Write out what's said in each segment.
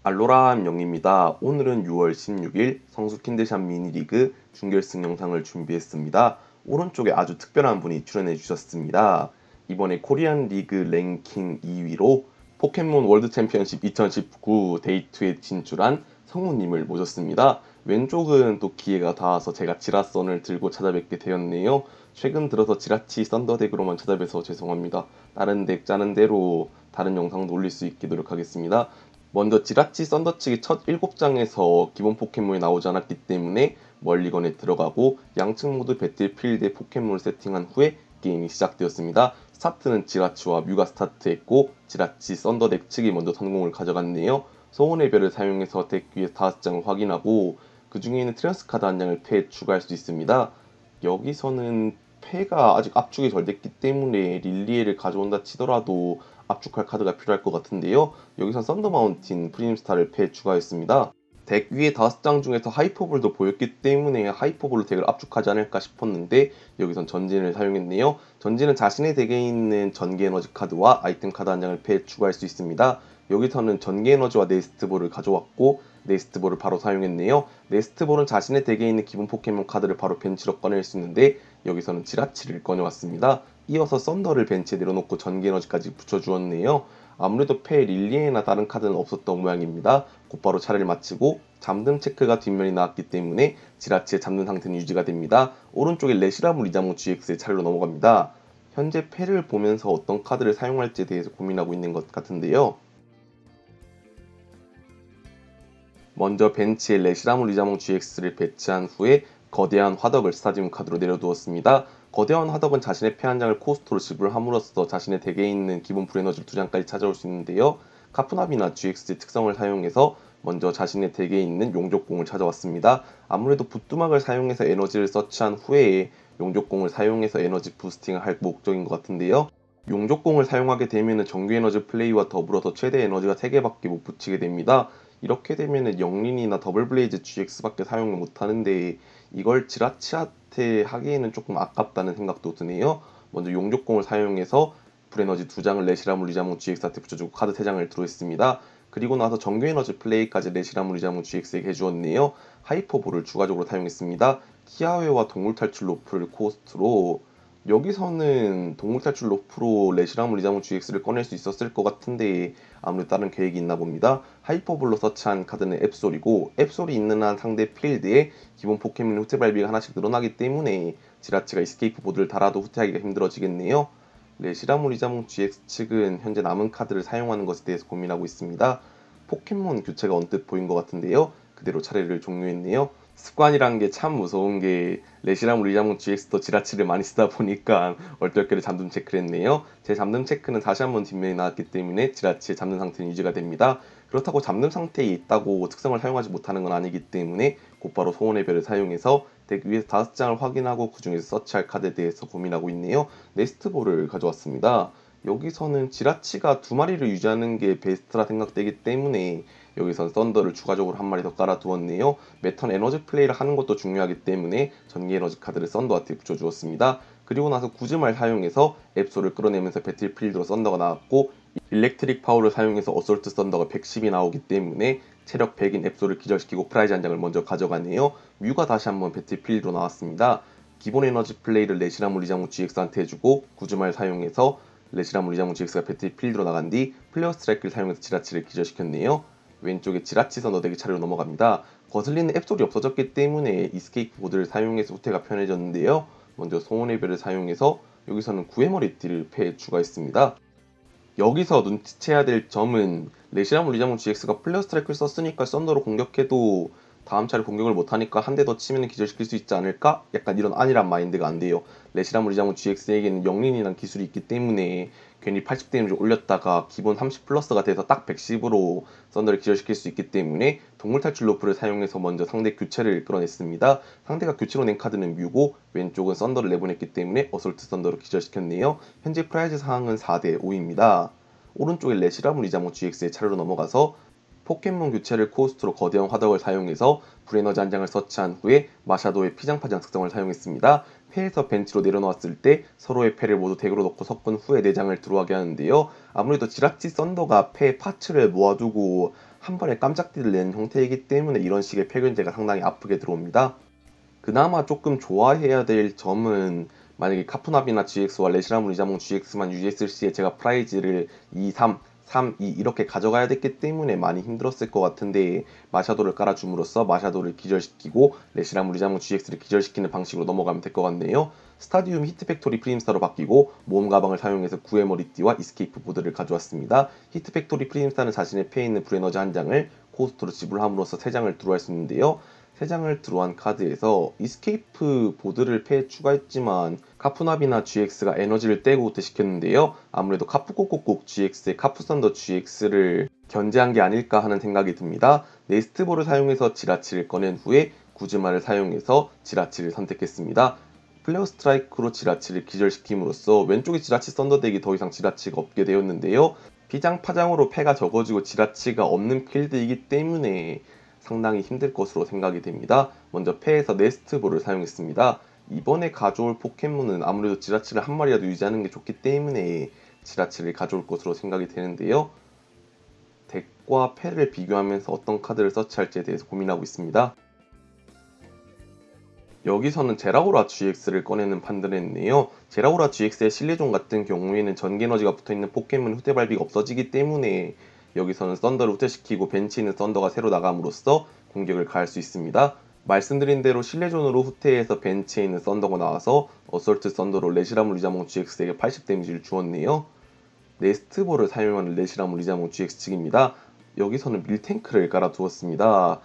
알로라 영입니다. 오늘은 6월 16일 성수 킨드샵 미니리그 준결승 영상을 준비했습니다. 오른쪽에 아주 특별한 분이 출연해 주셨습니다. 이번에 코리안 리그 랭킹 2위로 포켓몬 월드 챔피언십 2019 데이2에 진출한 성우님을 모셨습니다. 왼쪽은 또 기회가 닿아서 제가 지라선을 들고 찾아뵙게 되었네요. 최근 들어서 지라치 썬더덱으로만 찾아뵈서 죄송합니다. 다른 덱 짜는 대로 다른 영상도 올릴 수 있게 노력하겠습니다. 먼저 지라치 썬더 측이 첫 7장에서 기본 포켓몬이 나오지 않았기 때문에 멀리건에 들어가고 양측 모두 배틀필드에 포켓몬을 세팅한 후에 게임이 시작되었습니다. 스타트는 지라치와 뮤가 스타트했고 지라치 썬더 덱 측이 먼저 성공을 가져갔네요. 소원의 별을 사용해서 덱 위에 5장을 확인하고 그 중에는 트랜스 카드 한 장을 패에 추가할 수 있습니다. 여기서는 패가 아직 압축이 덜 됐기 때문에 릴리에를 가져온다 치더라도 압축할 카드가 필요할 것 같은데요. 여기선 썬더 마운틴 프리즘스타를 패에 추가했습니다. 덱 위에 5장 중에서 하이퍼볼도 보였기 때문에 하이퍼볼로 덱을 압축하지 않을까 싶었는데 여기선 전진을 사용했네요. 전진은 자신의 덱에 있는 전기 에너지 카드와 아이템 카드 한 장을 패에 추가할 수 있습니다. 여기서는 전기 에너지와 네스트볼을 가져왔고 네스트볼을 바로 사용했네요. 네스트볼은 자신의 덱에 있는 기본 포켓몬 카드를 바로 벤치로 꺼낼 수 있는데 여기서는 지라치를 꺼내왔습니다. 이어서 썬더를 벤치에 내려놓고 전기 에너지까지 붙여주었네요. 아무래도 패에 릴리에나 다른 카드는 없었던 모양입니다. 곧바로 차례를 마치고 잠금 체크가 뒷면이 나왔기 때문에 지라치의 잠든 상태는 유지가 됩니다. 오른쪽에 레시라무 리자몽 GX의 차례로 넘어갑니다. 현재 패를 보면서 어떤 카드를 사용할지에 대해서 고민하고 있는 것 같은데요. 먼저 벤치에 레시라무 리자몽 GX를 배치한 후에 거대한 화덕을 스타디움 카드로 내려두었습니다. 거대한 화덕은 자신의 패 한 장을 코스트로 지불함으로써 자신의 덱에 있는 기본 불에너지 2장까지 찾아올 수 있는데요. 카푸나비나 GX의 특성을 사용해서 먼저 자신의 덱에 있는 용족공을 찾아왔습니다. 아무래도 붓두막을 사용해서 에너지를 서치한 후에 용족공을 사용해서 에너지 부스팅을 할 목적인 것 같은데요. 용족공을 사용하게 되면 정규 에너지 플레이와 더불어서 최대 에너지가 3개밖에 못 붙이게 됩니다. 이렇게 되면은 영린이나 더블 블레이즈 GX밖에 사용을 못하는데 이걸 지라치한테 하기에는 조금 아깝다는 생각도 드네요. 먼저 용족공을 사용해서 불에너지 2장을 레시라무 리자몽 GX한테 붙여주고 카드 3장을 드로했습니다. 그리고 나서 정규 에너지 플레이까지 레시라무 리자몽 GX에게 해주었네요. 하이퍼볼을 추가적으로 사용했습니다. 키아웨와 동물탈출 로프를 코스트로 여기서는 동물탈출 로프로 레시라무 리자몽 GX를 꺼낼 수 있었을 것 같은데 아무래도 다른 계획이 있나 봅니다. 하이퍼볼로 서치한 카드는 앱솔이고 앱솔이 있는 한 상대 필드에 기본 포켓몬 후퇴 발비가 하나씩 늘어나기 때문에 지라치가 이스케이프 보드를 달아도 후퇴하기가 힘들어지겠네요. 레시라무 리자몽 GX 측은 현재 남은 카드를 사용하는 것에 대해서 고민하고 있습니다. 포켓몬 교체가 언뜻 보인 것 같은데요. 그대로 차례를 종료했네요. 습관이란 게 참 무서운 게 레시라무 리자몽 GX도 지라치를 많이 쓰다 보니까 얼떨결에 잠금 체크를 했네요. 제 잠금 체크는 다시 한번 뒷면이 나왔기 때문에 지라치의 잠금 상태는 유지가 됩니다. 그렇다고 잠금 상태에 있다고 특성을 사용하지 못하는 건 아니기 때문에 곧바로 소원의 별을 사용해서 덱 위에서 5장을 확인하고 그 중에서 서치할 카드에 대해서 고민하고 있네요. 네스트볼을 가져왔습니다. 여기서는 지라치가 2마리를 유지하는 게 베스트라 생각되기 때문에 여기선 썬더를 추가적으로 한 마리 더 깔아두었네요. 매턴 에너지 플레이를 하는 것도 중요하기 때문에 전기 에너지 카드를 썬더한테 붙여주었습니다. 그리고 나서 구즈말 사용해서 앱소를 끌어내면서 배틀필드로 썬더가 나왔고 일렉트릭 파워를 사용해서 어솔트 썬더가 110이 나오기 때문에 체력 100인 앱소를 기절시키고 프라이즈 한 장을 먼저 가져가네요. 뮤가 다시 한번 배틀필드로 나왔습니다. 기본 에너지 플레이를 레시라무 리자몽 GX한테 해주고 구즈말 사용해서 레시라무 리자몽 GX가 배틀필드로 나간 뒤 플레어 스트라이크를 사용해서 지라치를 기절시켰네요. 왼쪽에 지라치 썬더덱의 차례로 넘어갑니다. 거슬리는 앱솔이 없어졌기 때문에 이스케이프 보드를 사용해서 후퇴가 편해졌는데요. 먼저 소원의 별을 사용해서 여기서는 구해머리띠를 패에 추가했습니다. 여기서 눈치채야 될 점은 레시라무 리자몽 GX가 플레어 스트라이크를 썼으니까 썬더로 공격해도 다음 차례 공격을 못하니까 한 대 더 치면 기절시킬 수 있지 않을까? 약간 이런 안일한 마인드가 안 돼요. 레시라무 리자몽 GX에게는 영린이란 기술이 있기 때문에 괜히 80 데미지 올렸다가 기본 30 플러스가 돼서 딱 110으로 썬더를 기절시킬 수 있기 때문에 동물 탈출 로프를 사용해서 먼저 상대 교체를 끌어냈습니다. 상대가 교체로 낸 카드는 뮤고 왼쪽은 썬더를 내보냈기 때문에 어솔트 썬더로 기절시켰네요. 현재 프라이즈 상황은 4대 5입니다. 오른쪽에 레시라무 리자몽 GX의 차례로 넘어가서 포켓몬 교체를 코스트로 거대한 화덕을 사용해서 불에너지 한 장을 서치한 후에 마샤도의 피장파장 특성을 사용했습니다. 패에서 벤치로 내려놓았을 때 서로의 패를 모두 덱으로 넣고 섞은 후에 4장을 들어가게 하는데요. 아무래도 지라치 썬더가 패 파츠를 모아두고 한 번에 깜짝띠를 내는 형태이기 때문에 이런 식의 폐견제가 상당히 아프게 들어옵니다. 그나마 조금 좋아해야 될 점은 만약에 카푸나비나 GX와 레시라무 리자몽 GX만 유지했을 시에 제가 프라이즈를 2, 3, 3, 2 이렇게 가져가야 됐기 때문에 많이 힘들었을 것 같은데 마샤도를 깔아줌으로써 마샤도를 기절시키고 레시라무 리자몽 GX를 기절시키는 방식으로 넘어가면 될 것 같네요. 스타디움 히트팩토리 프리임스타로 바뀌고 모험 가방을 사용해서 구의 머리띠와 이스케이프 보드를 가져왔습니다. 히트팩토리 프리임스타는 자신의 패에 있는 불에너지 한 장을 코스트로 지불함으로써 3장을 드로우할 수 있는데요. 3장을 드로우한 카드에서 이스케이프 보드를 패에 추가했지만 카푸나비나 GX가 에너지를 떼고 우퇴시켰는데요. 아무래도 카푸코코콕 GX의 카푸썬더 GX를 견제한 게 아닐까 하는 생각이 듭니다. 네스트볼을 사용해서 지라치를 꺼낸 후에 구즈마를 사용해서 지라치를 선택했습니다. 플레어 스트라이크로 지라치를 기절시킴으로써 왼쪽에 지라치 썬더덱이 더 이상 지라치가 없게 되었는데요. 피장 파장으로 패가 적어지고 지라치가 없는 필드이기 때문에 상당히 힘들 것으로 생각이 됩니다. 먼저 패에서 네스트볼을 사용했습니다. 이번에 가져올 포켓몬은 아무래도 지라치를 한 마리라도 유지하는 게 좋기 때문에 지라치를 가져올 것으로 생각이 되는데요. 덱과 패를 비교하면서 어떤 카드를 서치할지에 대해서 고민하고 있습니다. 여기서는 제라오라 GX를 꺼내는 판단을 했네요. 제라오라 GX의 실내종 같은 경우에는 전기에너지가 붙어있는 포켓몬 후퇴 발비가 없어지기 때문에 여기서는 썬더를 후퇴시키고 벤치에 있는 썬더가 새로 나감으로써 공격을 가할 수 있습니다. 말씀드린 대로 실내존으로 후퇴해서 벤치에 있는 썬더가 나와서 어설트 썬더로 레시라무 리자몽 GX에게 80 데미지를 주었네요. 네스트볼을 사용하는 레시라무 리자몽 GX 측입니다. 여기서는 밀탱크를 깔아두었습니다.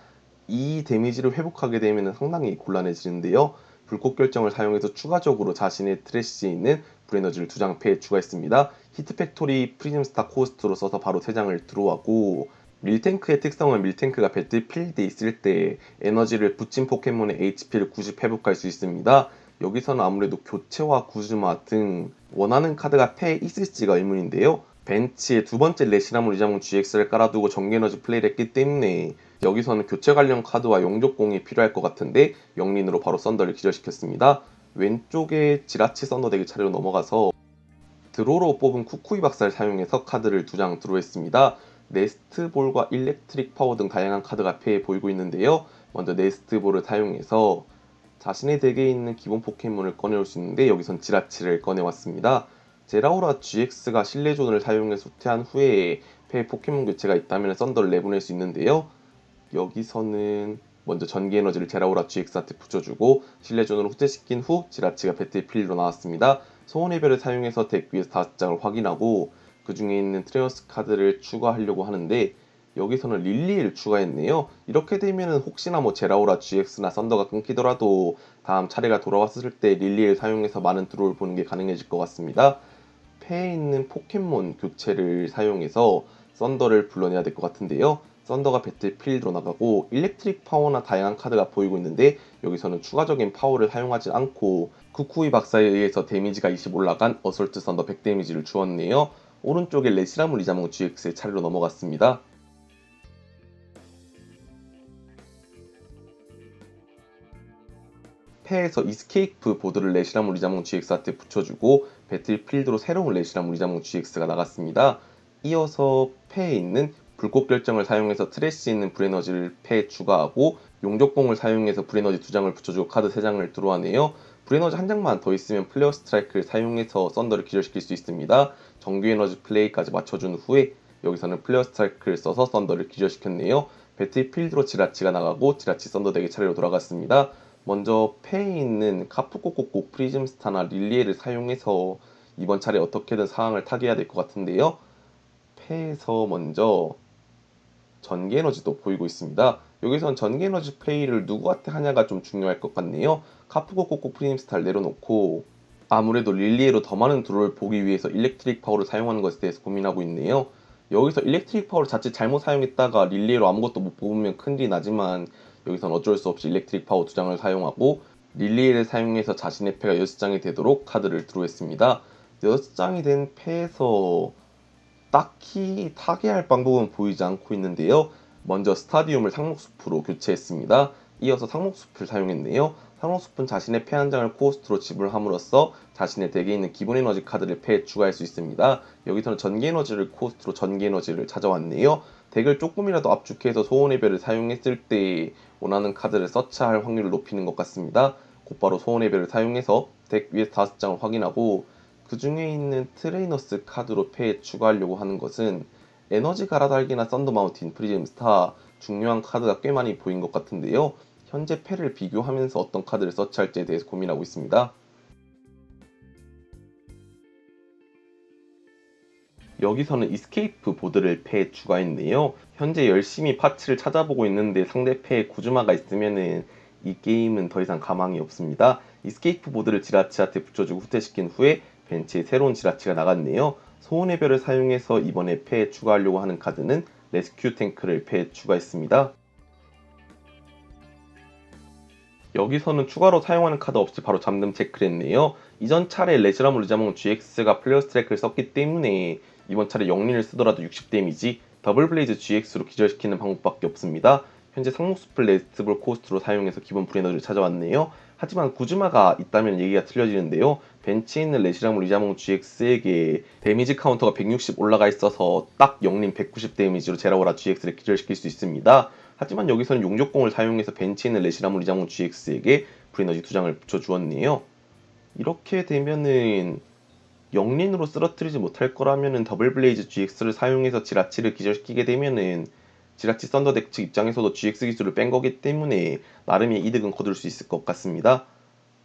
이 데미지를 회복하게 되면 상당히 곤란해지는데요. 불꽃 결정을 사용해서 추가적으로 자신의 트래시에 있는 불에너지를 2장 패에 추가했습니다. 히트팩토리 프리즘스타 코스트로 써서 바로 3장을 들어왔고 밀탱크의 특성은 밀탱크가 배틀필드에 있을 때 에너지를 붙인 포켓몬의 HP를 90 회복할 수 있습니다. 여기서는 아무래도 교체와 구즈마 등 원하는 카드가 패에 있을지가 의문인데요. 벤치에 두 번째 레시나무 리자몽 GX를 깔아두고 정기에너지 플레이를 했기 때문에 여기서는 교체 관련 카드와 용접공이 필요할 것 같은데 영린으로 바로 썬더를 기절시켰습니다. 왼쪽에 지라치 썬더 덱이 차례로 넘어가서 드로로 뽑은 쿠쿠이 박사를 사용해서 카드를 2장 드로했습니다. 네스트볼과 일렉트릭 파워 등 다양한 카드가 패에 보이고 있는데요. 먼저 네스트볼을 사용해서 자신의 덱에 있는 기본 포켓몬을 꺼내올 수 있는데 여기선 지라치를 꺼내왔습니다. 제라오라 GX가 실내존을 사용해서 후퇴한 후에 패에 포켓몬 교체가 있다면 썬더를 내보낼 수 있는데요. 여기서는 먼저 전기 에너지를 제라오라 GX한테 붙여주고 실내존으로 후퇴시킨 후 지라치가 배틀필드로 나왔습니다. 소원의 별을 사용해서 덱 위에서 5장을 확인하고 그 중에 있는 트레어스 카드를 추가하려고 하는데 여기서는 릴리를 추가했네요. 이렇게 되면은 혹시나 뭐 제라오라 GX나 썬더가 끊기더라도 다음 차례가 돌아왔을 때 릴리를 사용해서 많은 드로우를 보는 게 가능해질 것 같습니다. 패에 있는 포켓몬 교체를 사용해서 썬더를 불러내야 될 것 같은데요. 썬더가 배틀필드로 나가고 일렉트릭 파워나 다양한 카드가 보이고 있는데 여기서는 추가적인 파워를 사용하지 않고 쿠쿠이 박사에 의해서 데미지가 20 올라간 어설트 썬더 100 데미지를 주었네요. 오른쪽에 레시라무 리자몽 GX의 차례로 넘어갔습니다. 패에서 이스케이프 보드를 레시라무 리자몽 GX한테 붙여주고 배틀필드로 새로운 레시라무 리자몽 GX가 나갔습니다. 이어서 패에 있는 불꽃 결정을 사용해서 트래시에 있는 불에너지를 패에 추가하고 용접공을 사용해서 불에너지 2장을 붙여주고 카드 3장을 들어와내요. 불에너지 한 장만 더 있으면 플레어 스트라이크를 사용해서 썬더를 기절시킬 수 있습니다. 정규 에너지 플레이까지 맞춰준 후에 여기서는 플레어 스트라이크를 써서 썬더를 기절시켰네요. 배틀필드로 지라치가 나가고 지라치 썬더 덱의 차례로 돌아갔습니다. 먼저 패에 있는 카푸코코코 프리즘스타나 릴리에를 사용해서 이번 차례 어떻게든 상황을 타개해야 될 것 같은데요. 패에서 먼저 전기에너지도 보이고 있습니다. 여기선 전기에너지 플레이를 누구한테 하냐가 좀 중요할 것 같네요. 카푸코코코 프리즘스타를 내려놓고 아무래도 릴리에로 더 많은 드로우를 보기 위해서 일렉트릭 파워를 사용하는 것에 대해서 고민하고 있네요. 여기서 일렉트릭 파워를 자칫 잘못 사용했다가 릴리에로 아무것도 못 뽑으면 큰일이 나지만 여기선 어쩔 수 없이 일렉트릭 파워 2장을 사용하고 릴리에를 사용해서 자신의 패가 6장이 되도록 카드를 드로했습니다. 6장이 된 패에서 딱히 타개할 방법은 보이지 않고 있는데요. 먼저 스타디움을 상록숲으로 교체했습니다. 이어서 상록숲을 사용했네요. 상록숲은 자신의 패 한 장을 코스트로 지불함으로써 자신의 덱에 있는 기본 에너지 카드를 패에 추가할 수 있습니다. 여기서는 전기 에너지를 코스트로 전기 에너지를 찾아왔네요. 덱을 조금이라도 압축해서 소원의 별을 사용했을 때 원하는 카드를 서치할 확률을 높이는 것 같습니다. 곧바로 소원의 별을 사용해서 덱 위에 5장을 확인하고 그 중에 있는 트레이너스 카드로 패에 추가하려고 하는 것은 에너지 갈아달기나 썬더 마운틴, 프리즘 스타 중요한 카드가 꽤 많이 보인 것 같은데요. 현재 패를 비교하면서 어떤 카드를 서치할지에 대해서 고민하고 있습니다. 여기서는 이스케이프 보드를 패에 추가했네요. 현재 열심히 파츠를 찾아보고 있는데 상대 패에 구즈마가 있으면은 이 게임은 더 이상 가망이 없습니다. 이스케이프 보드를 지라치한테 붙여주고 후퇴시킨 후에 벤치에 새로운 지라치가 나갔네요. 소원의 별을 사용해서 이번에 패에 추가하려고 하는 카드는 레스큐 탱크를 패에 추가했습니다. 여기서는 추가로 사용하는 카드 없이 바로 잠금 체크를 했네요. 이전 차례 레지라모 르자몽 GX가 플레어 스트라이크를 썼기 때문에 이번 차례 영린을 쓰더라도 60 데미지, 더블 블레이즈 GX로 기절시키는 방법밖에 없습니다. 현재 상록숲을 레스트볼 코스트로 사용해서 기본 브레너를 찾아왔네요. 하지만 구즈마가 있다면 얘기가 틀려지는데요. 벤치에 있는 레지라모 리자몽 GX에게 데미지 카운터가 160 올라가 있어서 딱 영린 190 데미지로 제라오라 GX를 기절시킬 수 있습니다. 하지만 여기서는 용접공을 사용해서 벤치에 있는 레시라모 리자몽 GX에게 브리너지 2장을 붙여주었네요. 이렇게 되면은 영린으로 쓰러뜨리지 못할 거라면은 더블 블레이즈 GX를 사용해서 지라치를 기절시키게 되면은 지라치 썬더덱 측 입장에서도 GX 기술을 뺀 거기 때문에 나름의 이득은 거둘 수 있을 것 같습니다.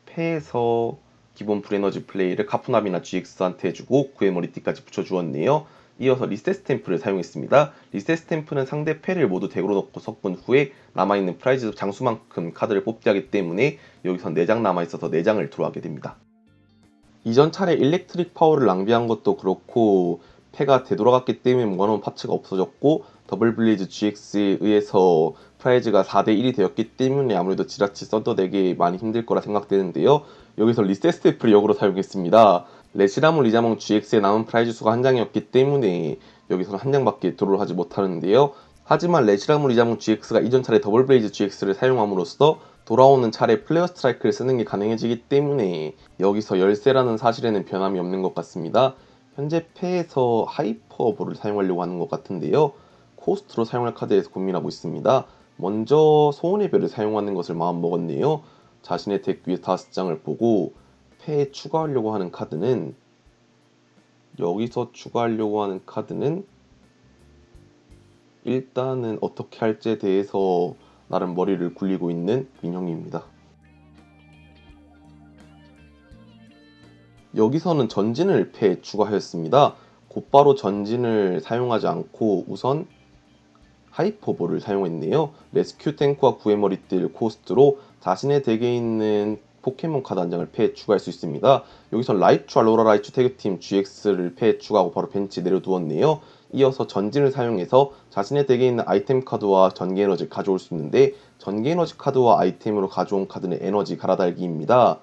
패에서 기본 브레너지 플레이를 카푸나비나 GX한테 해주고 구의 머리띠까지 붙여주었네요. 이어서 리셋 스탬프를 사용했습니다. 리셋 스탬프는 상대 패를 모두 덱으로 넣고 섞은 후에 남아있는 프라이즈 장수만큼 카드를 뽑기 하기 때문에 여기선 4장 남아있어서 4장을 들어가게 됩니다. 이전 차례 일렉트릭 파워를 낭비한 것도 그렇고 패가 되돌아갔기 때문에 원하는 파츠가 없어졌고 더블 블리즈 GX에 의해서 프라이즈가 4대1이 되었기 때문에 아무래도 지라치 썬더덱이 많이 힘들 거라 생각되는데요. 여기서 리셋 스태프를 역으로 사용했습니다. 레시라모 리자몽 GX에 남은 프라이즈 수가 한 장이었기 때문에 여기서는 한 장밖에 드로를 하지 못하는데요. 하지만 레시라모 리자몽 GX가 이전 차례 더블 블레이즈 GX를 사용함으로써 돌아오는 차례 플레어 스트라이크를 쓰는 게 가능해지기 때문에 여기서 열쇠라는 사실에는 변함이 없는 것 같습니다. 현재 패에서 하이퍼볼을 사용하려고 하는 것 같은데요. 코스트로 사용할 카드에 서 고민하고 있습니다. 먼저 소원의 별을 사용하는 것을 마음먹었네요. 자신의 덱 위에 5장을 보고 패에 추가하려고 하는 카드는 여기서 추가하려고 하는 카드는 일단은 어떻게 할지에 대해서 나름 머리를 굴리고 있는 민형입니다. 여기서는 전진을 패에 추가하였습니다. 곧바로 전진을 사용하지 않고 우선 하이퍼볼을 사용했네요. 레스큐 탱크와 구의 머리띠를 코스트로 자신의 덱에 있는 포켓몬 카드 한 장을 패에 추가할 수 있습니다. 여기선 라이츄 알로라 라이츄 태그팀 GX를 패에 추가하고 바로 벤치에 내려두었네요. 이어서 전진을 사용해서 자신의 덱에 있는 아이템 카드와 전기 에너지를 가져올 수 있는데 전기 에너지 카드와 아이템으로 가져온 카드는 에너지 갈아달기입니다.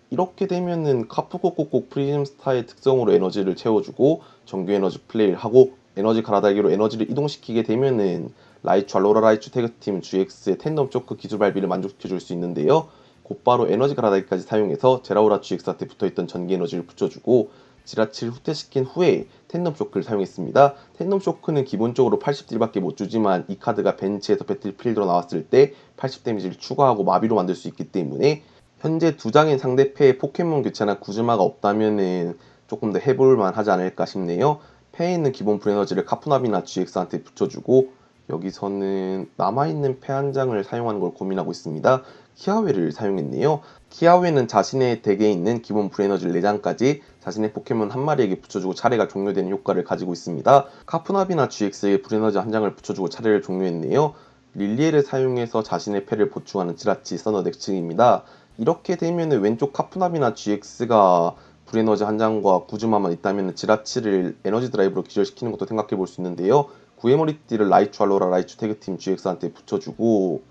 이렇게 되면은 카프코코코 프리즘 스타의 특성으로 에너지를 채워주고 정규 에너지 플레이를 하고 에너지 갈아달기로 에너지를 이동시키게 되면은 라이츄 알로라 라이츄 태그팀 GX의 텐덤 초크 기술 발비를 만족시켜줄 수 있는데요. 곧바로 에너지 갈아달기까지 사용해서 제라오라 GX한테 붙어있던 전기 에너지를 붙여주고 지라치를 후퇴시킨 후에 텐덤 쇼크를 사용했습니다. 텐덤 쇼크는 기본적으로 80딜밖에 못 주지만 이 카드가 벤치에서 배틀필드로 나왔을 때 80 데미지를 추가하고 마비로 만들 수 있기 때문에 현재 2장인 상대패에 포켓몬 교체나 구즈마가 없다면은 조금 더 해볼만 하지 않을까 싶네요. 패에 있는 기본 브레너지를 카푸나비나 GX한테 붙여주고 여기서는 남아있는 패 한 장을 사용하는 걸 고민하고 있습니다. 키아웨를 사용했네요. 키아웨는 자신의 덱에 있는 기본 브레너지 4장까지 자신의 포켓몬 한 마리에게 붙여주고 차례가 종료되는 효과를 가지고 있습니다. 카푸나비나 GX에 브레너지 한 장을 붙여주고 차례를 종료했네요. 릴리에를 사용해서 자신의 패를 보충하는 지라치 서너덱 층입니다. 이렇게 되면 왼쪽 카푸나비나 GX가 불에너지 한 장과 구즈마만 있다면 지라치를 에너지 드라이브로 기절시키는 것도 생각해 볼 수 있는데요. 구해머리띠를 라이츄 알로라 라이츄 태그팀 GX한테 붙여주고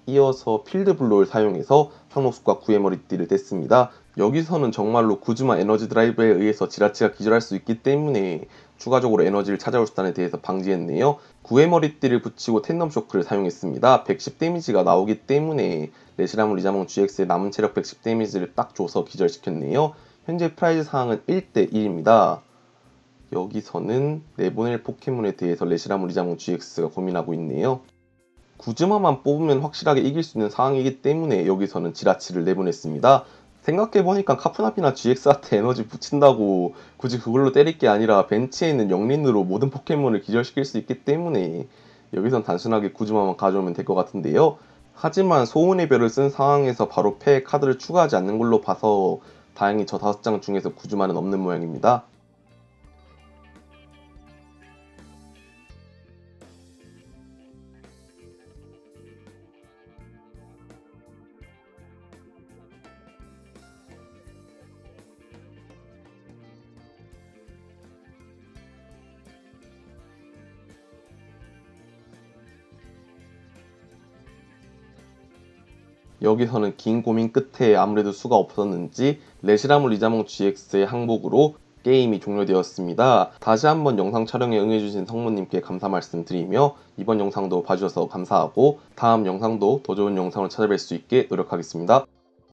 이어서 필드 블로를 사용해서 상록수과 구해머리띠를 뗐습니다. 여기서는 정말로 구즈마 에너지 드라이브에 의해서 지라치가 기절할 수 있기 때문에 추가적으로 에너지를 찾아올 수단에 대해서 방지했네요. 구해머리띠를 붙이고 텐덤 쇼크를 사용했습니다. 110 데미지가 나오기 때문에 레시라무 리자몽 GX의 남은 체력 110 데미지를 딱 줘서 기절시켰네요. 현재 프라이즈 상황은 1대1입니다. 여기서는 내보낼 포켓몬에 대해서 레시라무 리자몽 GX가 고민하고 있네요. 구즈마만 뽑으면 확실하게 이길 수 있는 상황이기 때문에 여기서는 지라치를 내보냈습니다. 생각해보니까 카푸나피나 GX한테 에너지 붙인다고 굳이 그걸로 때릴 게 아니라 벤치에 있는 영린으로 모든 포켓몬을 기절시킬 수 있기 때문에 여기선 단순하게 구즈마만 가져오면 될 것 같은데요. 하지만 소운의 별을 쓴 상황에서 바로 패에 카드를 추가하지 않는 걸로 봐서 다행히 저 5장 중에서 구즈마는 없는 모양입니다. 여기서는 긴 고민 끝에 아무래도 수가 없었는지 레시라무 리자몽 GX의 항복으로 게임이 종료되었습니다. 다시 한번 영상 촬영에 응해주신 성모님께 감사 말씀드리며 이번 영상도 봐주셔서 감사하고 다음 영상도 더 좋은 영상을 찾아뵐 수 있게 노력하겠습니다.